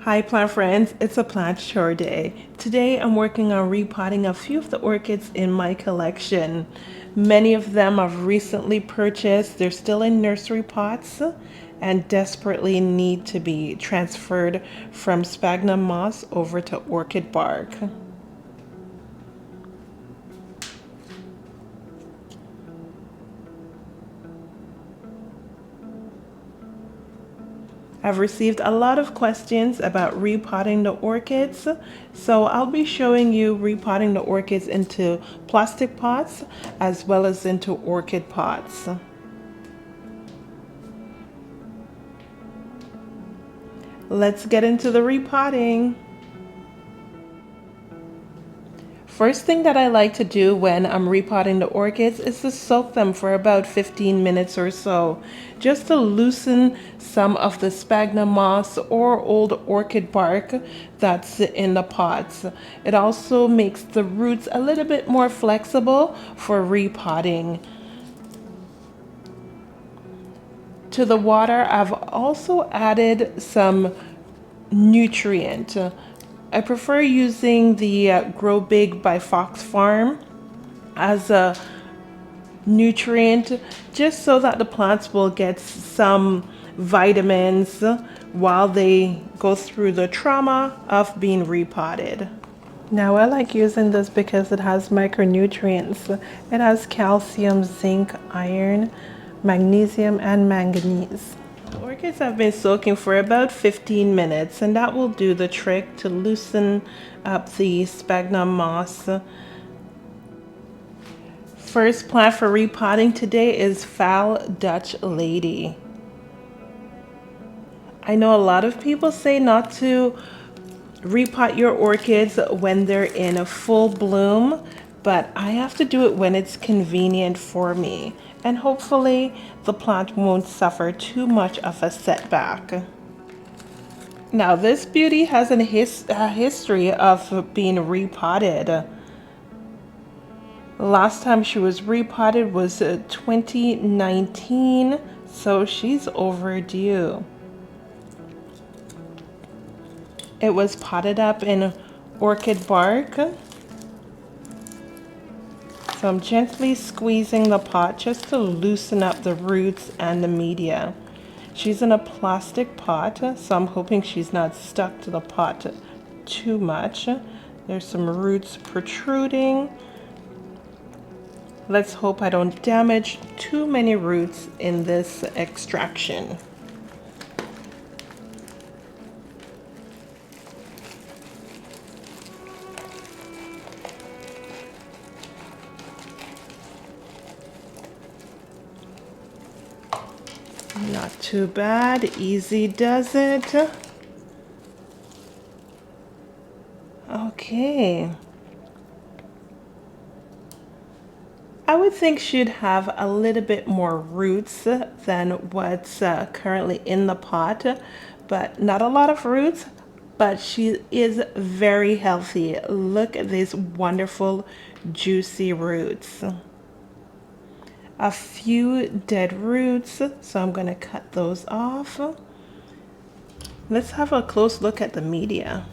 Hi plant friends, it's a plant chore day. Today I'm working on repotting a few of the orchids in my collection. Many of them I've recently purchased. They're still in nursery pots and desperately need to be transferred from sphagnum moss over to orchid bark. I've received a lot of questions about repotting the orchids, so I'll be showing you repotting the orchids into plastic pots as well as into orchid pots. Let's get into the repotting. First thing that I like to do when I'm repotting the orchids is to soak them for about 15 minutes or so, just to loosen some of the sphagnum moss or old orchid bark that's in the pots. It also makes the roots a little bit more flexible for repotting. To the water, I've also added some nutrient. I prefer using the Grow Big by Fox Farm as a nutrient just so that the plants will get some vitamins while they go through the trauma of being repotted. Now I like using this because it has micronutrients. It has calcium, zinc, iron, magnesium, and manganese. Orchids have been soaking for about 15 minutes, and that will do the trick to loosen up the sphagnum moss. First plant for repotting today is Foul Dutch Lady. I know a lot of people say not to repot your orchids when they're in a full bloom, but I have to do it when it's convenient for me, and hopefully the plant won't suffer too much of a setback. Now this beauty has a history of being repotted. Last time she was repotted was 2019, so she's overdue. It was potted up in orchid bark. So I'm gently squeezing the pot just to loosen up the roots and the media. She's in a plastic pot, so I'm hoping she's not stuck to the pot too much. There's some roots protruding. Let's hope I don't damage too many roots in this extraction. Not too bad, easy does it. Okay. I would think she'd have a little bit more roots than what's currently in the pot, but not a lot of roots, but she is very healthy. Look at these wonderful juicy roots. A few dead roots, so I'm going to cut those off. Let's have a close look at the media.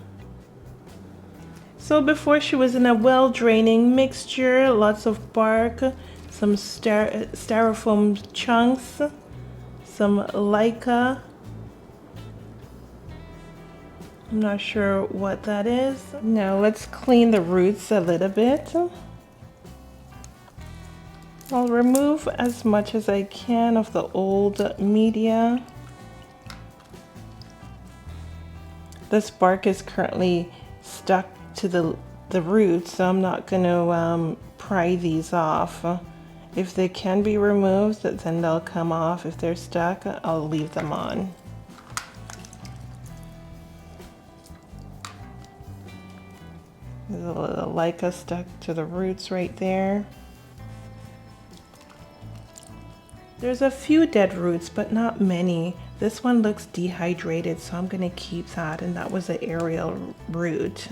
So before she was in a well-draining mixture, lots of bark, some styrofoam chunks, some LICA. I'm not sure what that is. Now let's clean the roots a little bit. I'll remove as much as I can of the old media. This bark is currently stuck to the roots, so I'm not going to pry these off. If they can be removed, then they'll come off. If they're stuck, I'll leave them on. There's a little LICA stuck to the roots right there. There's a few dead roots, but not many. This one looks dehydrated, so I'm going to keep that, and that was an aerial root.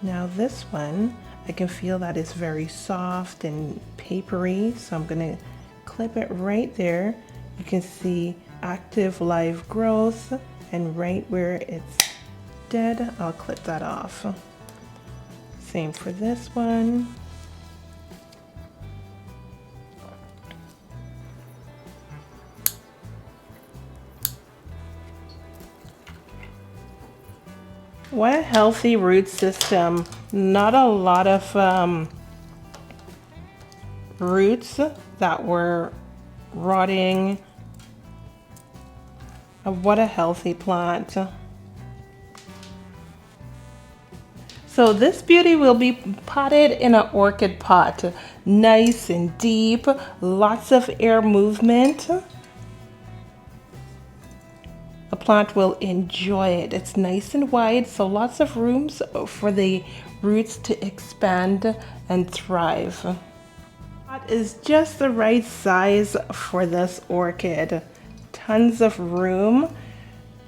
Now this one, I can feel that it's very soft and papery, so I'm going to clip it right there. You can see active live growth And right where it's dead, I'll clip that off. Same for this one. What a healthy root system. Not a lot of roots that were rotting. What a healthy plant. So this beauty will be potted in an orchid pot. Nice and deep, lots of air movement. The plant will enjoy it. It's nice and wide, so lots of rooms for the roots to expand and thrive. The pot is just the right size for this orchid. Tons of room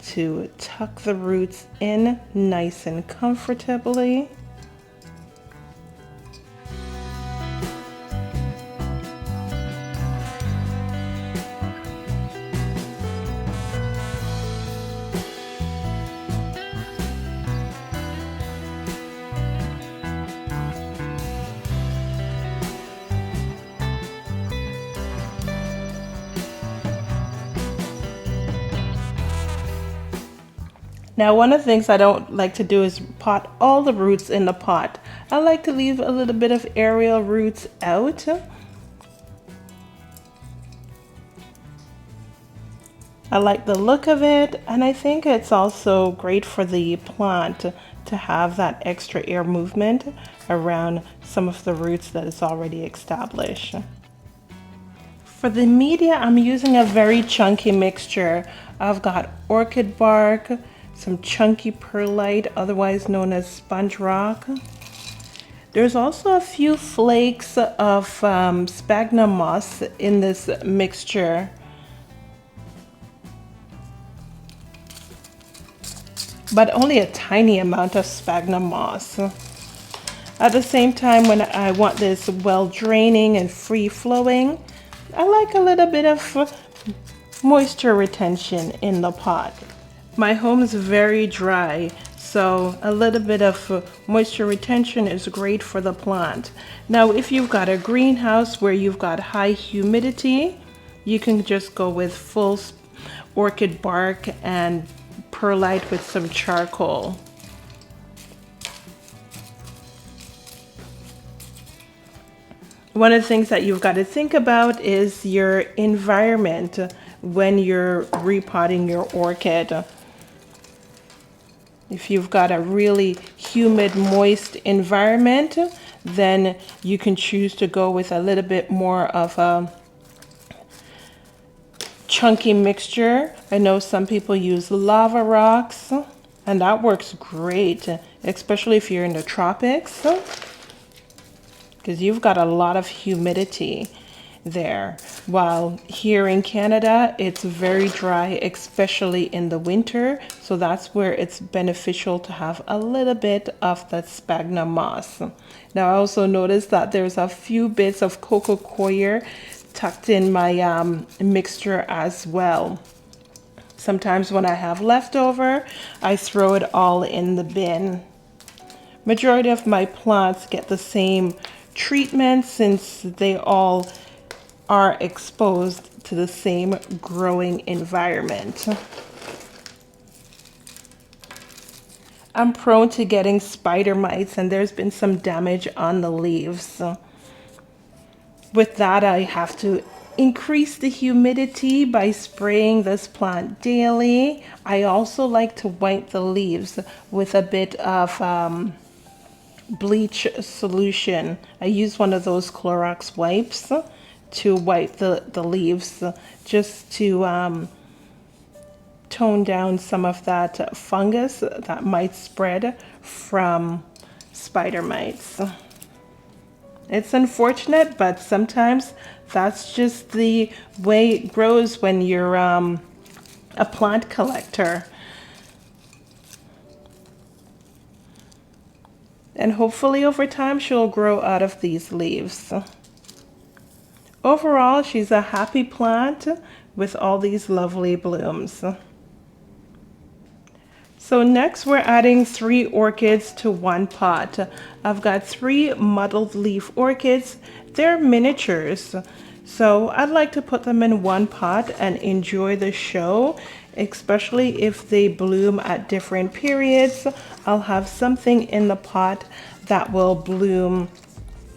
to tuck the roots in nice and comfortably. Now, one of the things I don't like to do is pot all the roots in the pot. I like to leave a little bit of aerial roots out. I like the look of it, and I think it's also great for the plant to have that extra air movement around some of the roots that is already established. For the media, I'm using a very chunky mixture. I've got orchid bark, some chunky perlite, otherwise known as sponge rock. There's also a few flakes of sphagnum moss in this mixture. But only a tiny amount of sphagnum moss. At the same time, when I want this well draining and free flowing, I like a little bit of moisture retention in the pot. My home is very dry, so a little bit of moisture retention is great for the plant. Now, if you've got a greenhouse where you've got high humidity, you can just go with full orchid bark and perlite with some charcoal. One of the things that you've got to think about is your environment when you're repotting your orchid. If you've got a really humid, moist environment, then you can choose to go with a little bit more of a chunky mixture. I know some people use lava rocks, and that works great, especially if you're in the tropics, because you've got a lot of humidity there. While here in Canada, it's very dry, especially in the winter. So that's where it's beneficial to have a little bit of that sphagnum moss. Now, I also noticed that there's a few bits of coco coir tucked in my mixture as well. Sometimes when I have leftover, I throw it all in the bin. Majority of my plants get the same treatment since they all are exposed to the same growing environment. I'm prone to getting spider mites, and there's been some damage on the leaves. With that, I have to increase the humidity by spraying this plant daily. I also like to wipe the leaves with a bit of bleach solution. I use one of those Clorox wipes to wipe the leaves, just to tone down some of that fungus that might spread from spider mites. It's unfortunate, but sometimes that's just the way it grows when you're a plant collector. And hopefully over time she'll grow out of these leaves. Overall, she's a happy plant with all these lovely blooms. So next we're adding 3 orchids to one pot. I've got 3 mottled leaf orchids. They're miniatures. So I'd like to put them in one pot and enjoy the show, especially if they bloom at different periods. I'll have something in the pot that will bloom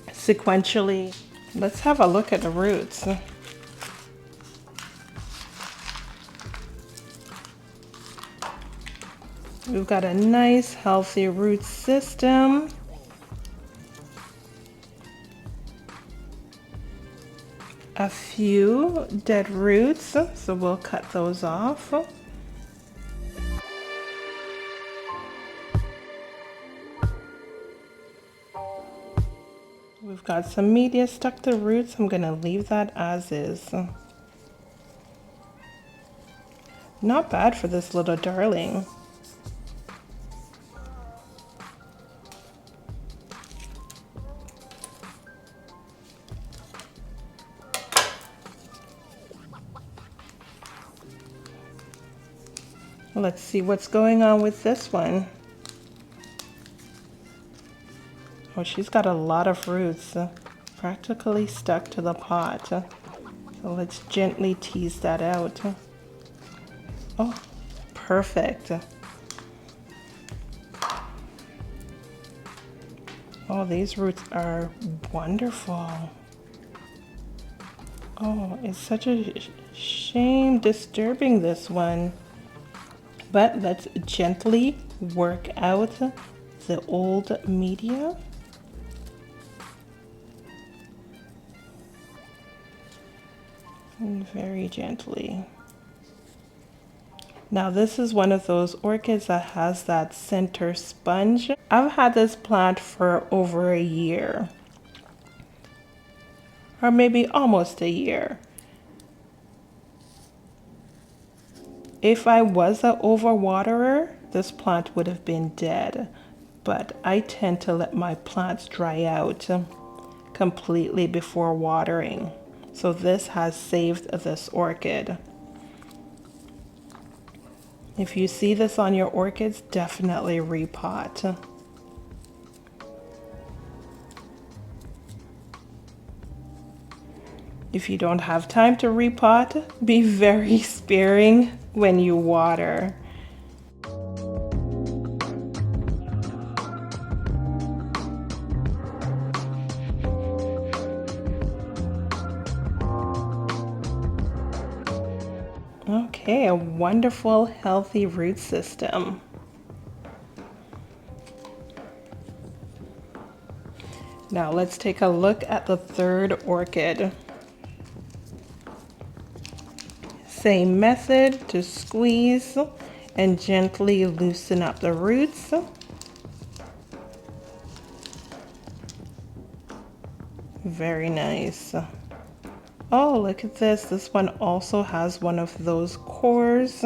sequentially. Let's have a look at the roots. We've got a nice healthy root system. A few dead roots, so we'll cut those off. We've got some media stuck to roots. I'm gonna leave that as is. Not bad for this little darling. Let's see what's going on with this one. Oh, she's got a lot of roots practically stuck to the pot. So let's gently tease that out. Oh, perfect. Oh, these roots are wonderful. Oh, it's such a shame disturbing this one. But let's gently work out the old media. And very gently. Now this is one of those orchids that has that center sponge. I've had this plant for over a year. Or maybe almost a year. If I was an overwaterer, this plant would have been dead, but I tend to let my plants dry out completely before watering. So this has saved this orchid. If you see this on your orchids, definitely repot. If you don't have time to repot, be very sparing when you water. Okay, a wonderful, healthy root system. Now let's take a look at the third orchid. Same method to squeeze and gently loosen up the roots. Very nice. Oh, look at this. This one also has one of those cores.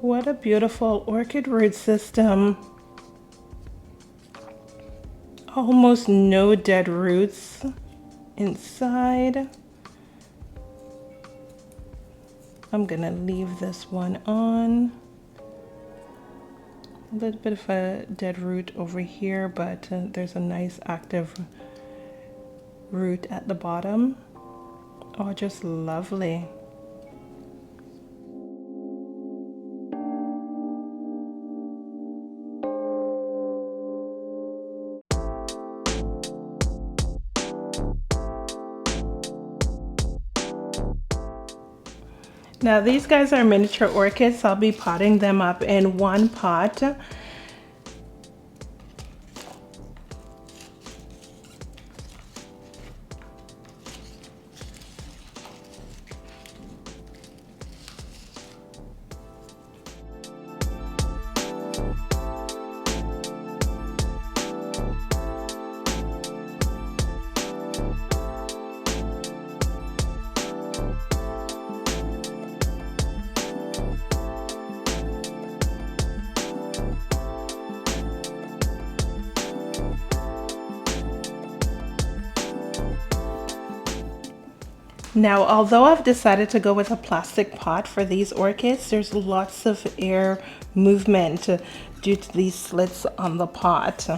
What a beautiful orchid root system. Almost no dead roots inside. I'm gonna leave this one on. A little bit of a dead root over here, but there's a nice active root at the bottom. Oh, just lovely. Now these guys are miniature orchids. I'll be potting them up in one pot. Now, although I've decided to go with a plastic pot for these orchids, there's lots of air movement due to these slits on the pot.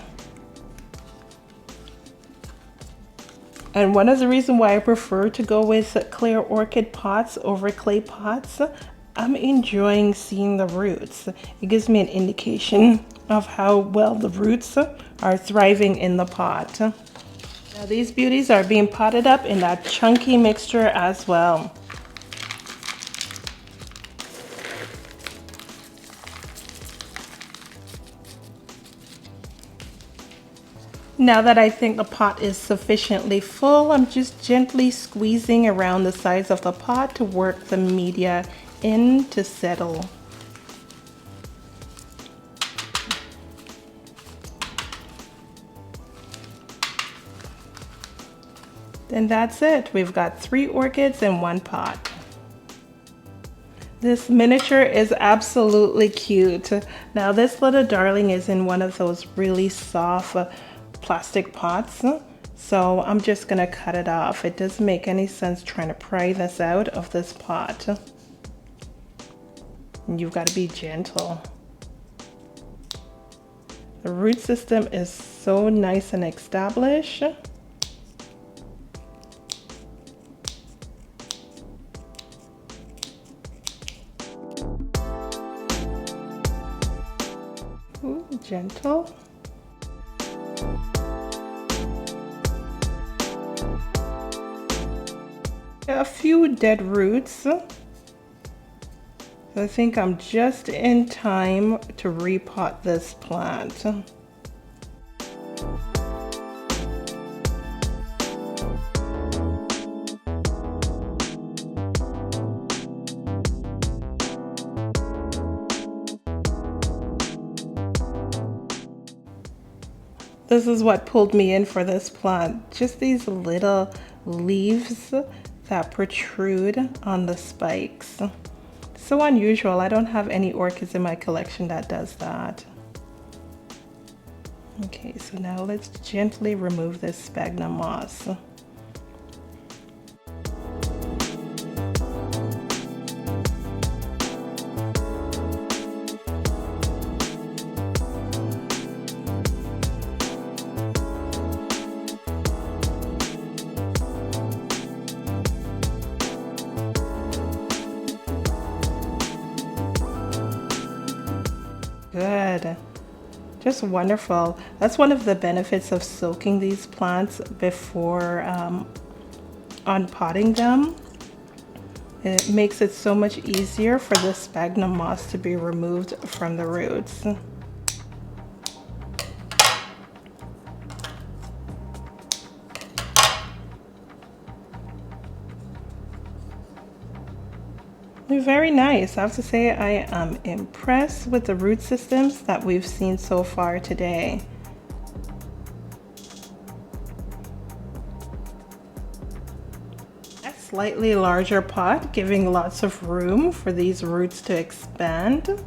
And one of the reasons why I prefer to go with clear orchid pots over clay pots, I'm enjoying seeing the roots. It gives me an indication of how well the roots are thriving in the pot. Now these beauties are being potted up in that chunky mixture as well. Now that I think the pot is sufficiently full, I'm just gently squeezing around the sides of the pot to work the media in to settle. And that's it. We've got 3 orchids in one pot. This miniature is absolutely cute. Now this little darling is in one of those really soft plastic pots. So I'm just gonna cut it off. It doesn't make any sense trying to pry this out of this pot. And you've got to be gentle. The root system is so nice and established. Ooh, gentle. A few dead roots. I think I'm just in time to repot this plant. This is what pulled me in for this plant. Just these little leaves that protrude on the spikes. So unusual. I don't have any orchids in my collection that does that. Okay, so now let's gently remove this sphagnum moss. Good. Just wonderful. That's one of the benefits of soaking these plants before unpotting them. It makes it so much easier for the sphagnum moss to be removed from the roots. Very nice. I have to say I am impressed with the root systems that we've seen so far today. A slightly larger pot, giving lots of room for these roots to expand.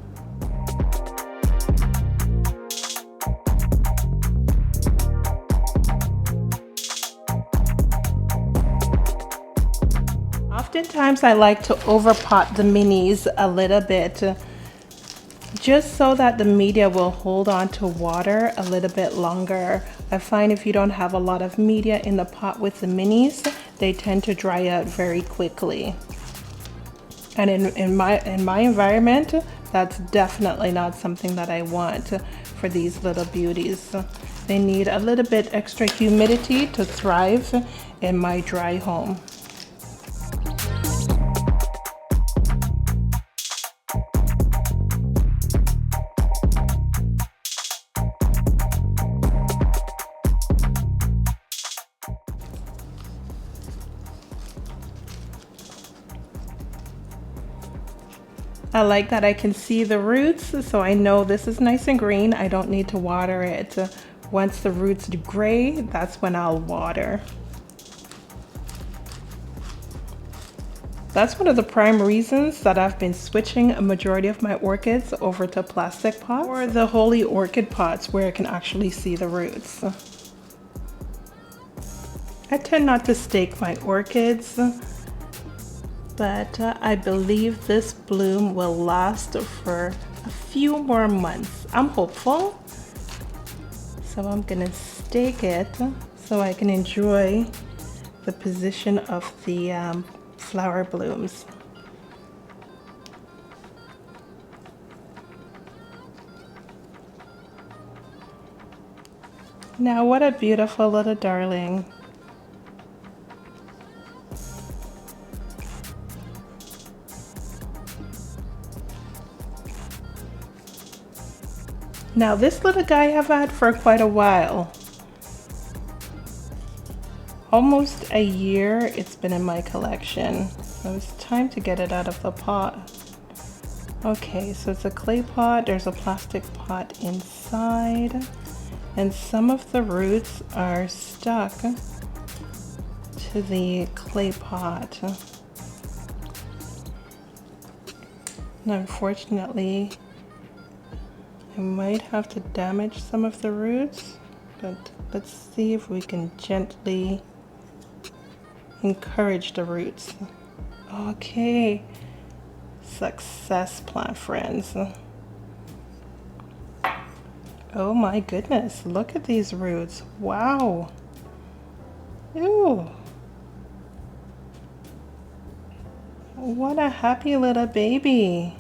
Oftentimes I like to overpot the minis a little bit, just so that the media will hold on to water a little bit longer. I find if you don't have a lot of media in the pot with the minis, they tend to dry out very quickly. And in my environment, that's definitely not something that I want for these little beauties. They need a little bit extra humidity to thrive in my dry home. I like that I can see the roots, so I know this is nice and green. I don't need to water it. Once the roots do gray, that's when I'll water. That's one of the prime reasons that I've been switching a majority of my orchids over to plastic pots or the holy orchid pots where I can actually see the roots. I tend not to stake my orchids, but I believe this bloom will last for a few more months. I'm hopeful. So I'm gonna stake it so I can enjoy the position of the flower blooms. Now what a beautiful little darling. Now this little guy I've had for quite a while. Almost a year it's been in my collection. So it's time to get it out of the pot. Okay, so it's a clay pot. There's a plastic pot inside. And some of the roots are stuck to the clay pot. And unfortunately, I might have to damage some of the roots, but let's see if we can gently encourage the roots. Okay, success, plant friends. Oh my goodness, look at these roots. Wow. Ew. What a happy little baby.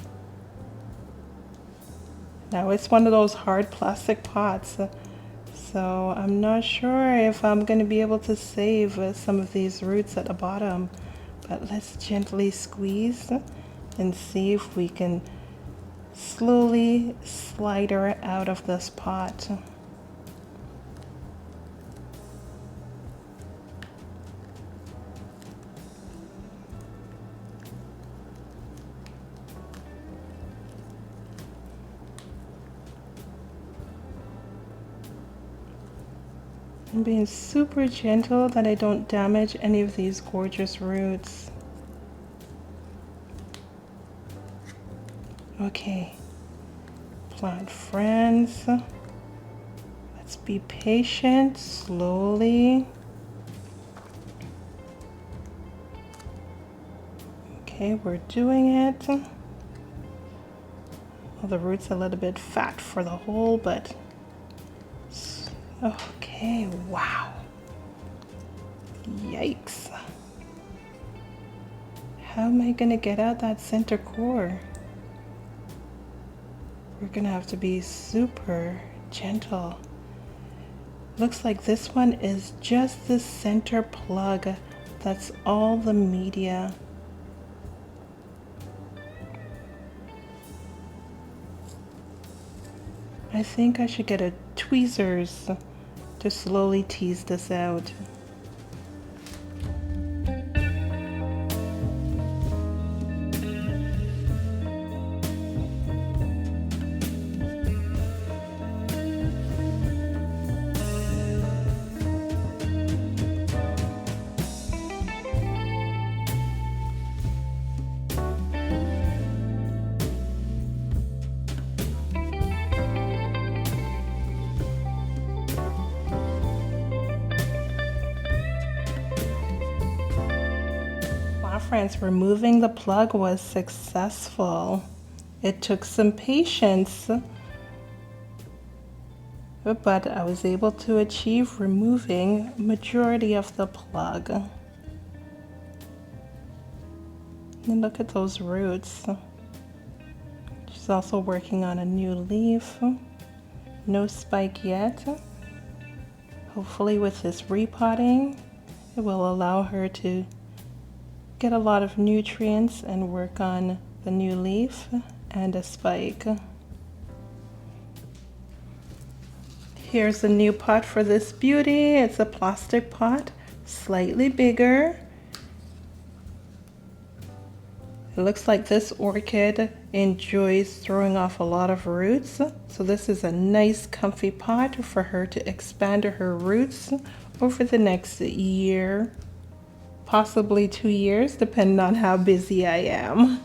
Now it's one of those hard plastic pots, so I'm not sure if I'm going to be able to save some of these roots at the bottom, but let's gently squeeze and see if we can slowly slide her out of this pot. I'm being super gentle that I don't damage any of these gorgeous roots. Okay, plant friends, let's be patient, slowly. Okay, we're doing it. Well, the root's a little bit fat for the hole, but okay, wow. Yikes. How am I gonna get out that center core? We're gonna have to be super gentle. Looks like this one is just the center plug. That's all the media. I think I should get a tweezers to slowly tease this out. Friends, removing the plug was successful. It took some patience, but I was able to achieve removing majority of the plug. And look at those roots. She's also working on a new leaf. No spike yet. Hopefully with this repotting, it will allow her to get a lot of nutrients and work on the new leaf and a spike. Here's a new pot for this beauty. It's a plastic pot, slightly bigger. It looks like this orchid enjoys throwing off a lot of roots. So this is a nice comfy pot for her to expand her roots over the next year, possibly 2 years, depending on how busy I am.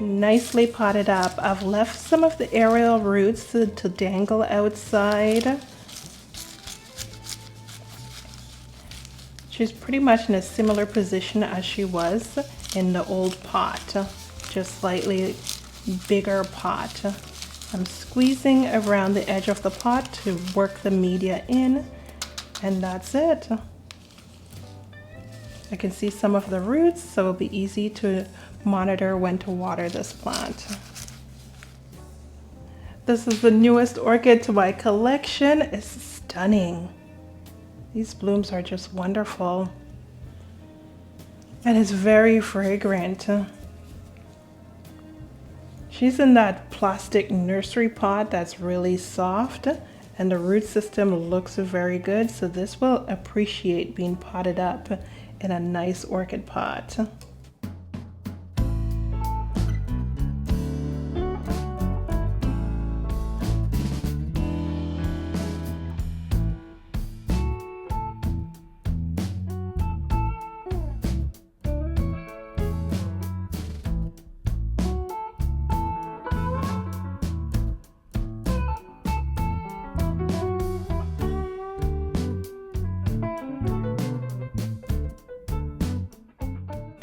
Nicely potted up. I've left some of the aerial roots to dangle outside. She's pretty much in a similar position as she was in the old pot, just slightly bigger pot. I'm squeezing around the edge of the pot to work the media in, and that's it. I can see some of the roots, so it'll be easy to monitor when to water this plant. This is the newest orchid to my collection. It's stunning. These blooms are just wonderful. And it's very fragrant. She's in that plastic nursery pot that's really soft, and the root system looks very good, so this will appreciate being potted up in a nice orchid pot.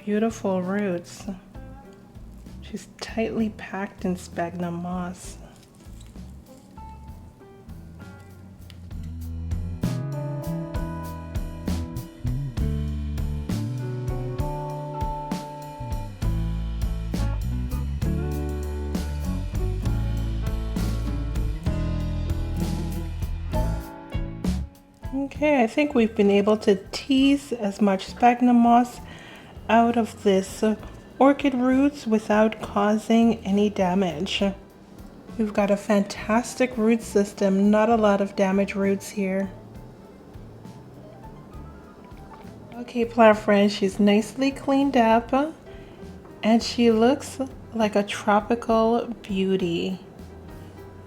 Beautiful roots. She's tightly packed in sphagnum moss. Okay, I think we've been able to tease as much sphagnum moss out of this orchid roots without causing any damage. We've got a fantastic root system, not a lot of damaged roots here. Okay, plant friends, she's nicely cleaned up and she looks like a tropical beauty,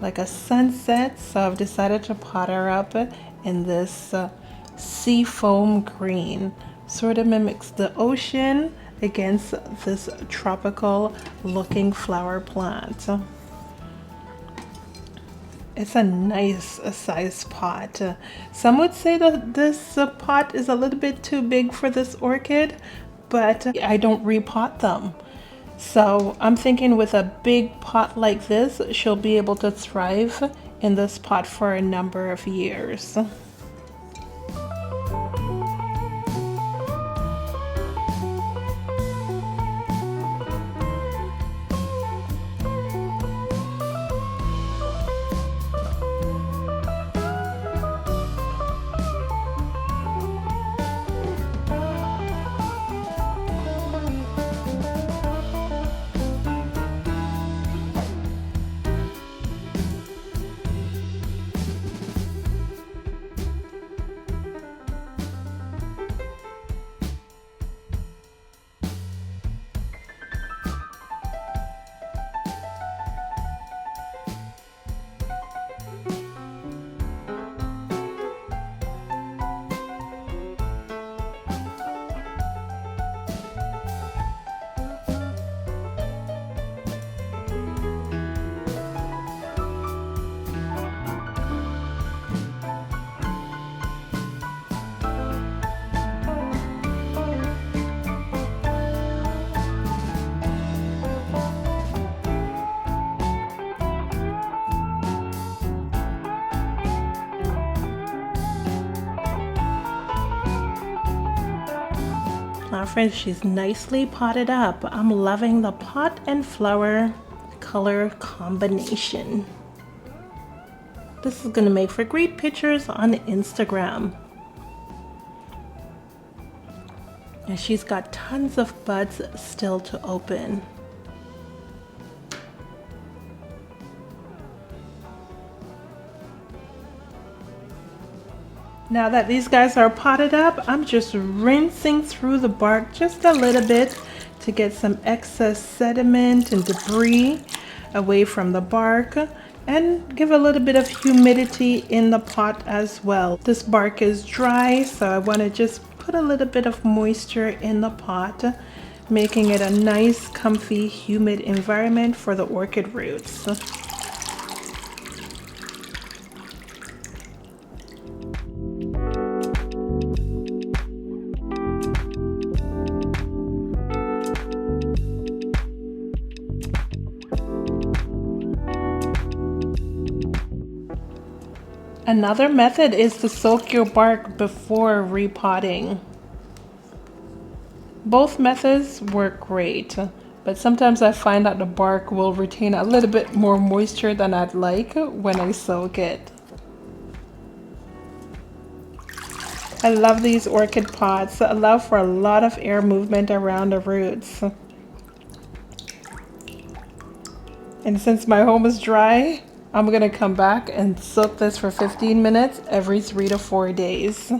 like a sunset. So I've decided to pot her up in this sea foam green. Sort of mimics the ocean against this tropical looking flower plant. It's a nice size pot. Some would say that this pot is a little bit too big for this orchid, but I don't repot them. So I'm thinking with a big pot like this, she'll be able to thrive in this pot for a number of years. friends, she's nicely potted up. I'm loving the pot and flower color combination. This is gonna make for great pictures on Instagram. And she's got tons of buds still to open. Now that these guys are potted up, I'm just rinsing through the bark just a little bit to get some excess sediment and debris away from the bark and give a little bit of humidity in the pot as well. This bark is dry, so I want to just put a little bit of moisture in the pot, making it a nice, comfy, humid environment for the orchid roots. Another method is to soak your bark before repotting. Both methods work great, but sometimes I find that the bark will retain a little bit more moisture than I'd like when I soak it. I love these orchid pots that allow for a lot of air movement around the roots. And since my home is dry, I'm gonna come back and soak this for 15 minutes every 3 to 4 days.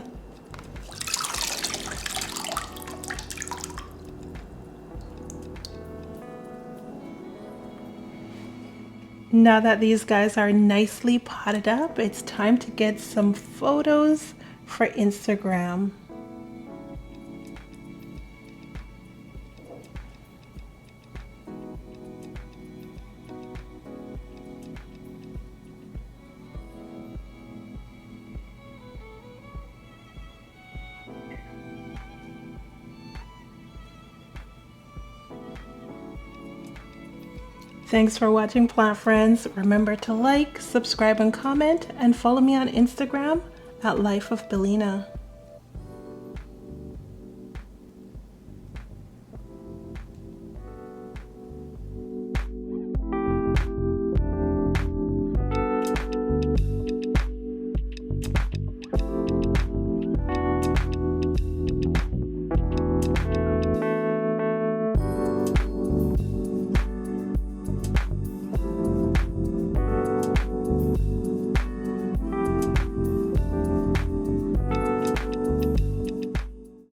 Now that these guys are nicely potted up, it's time to get some photos for Instagram. Thanks for watching, plant friends. Remember to like, subscribe, and comment, and follow me on Instagram at Life of Bellina.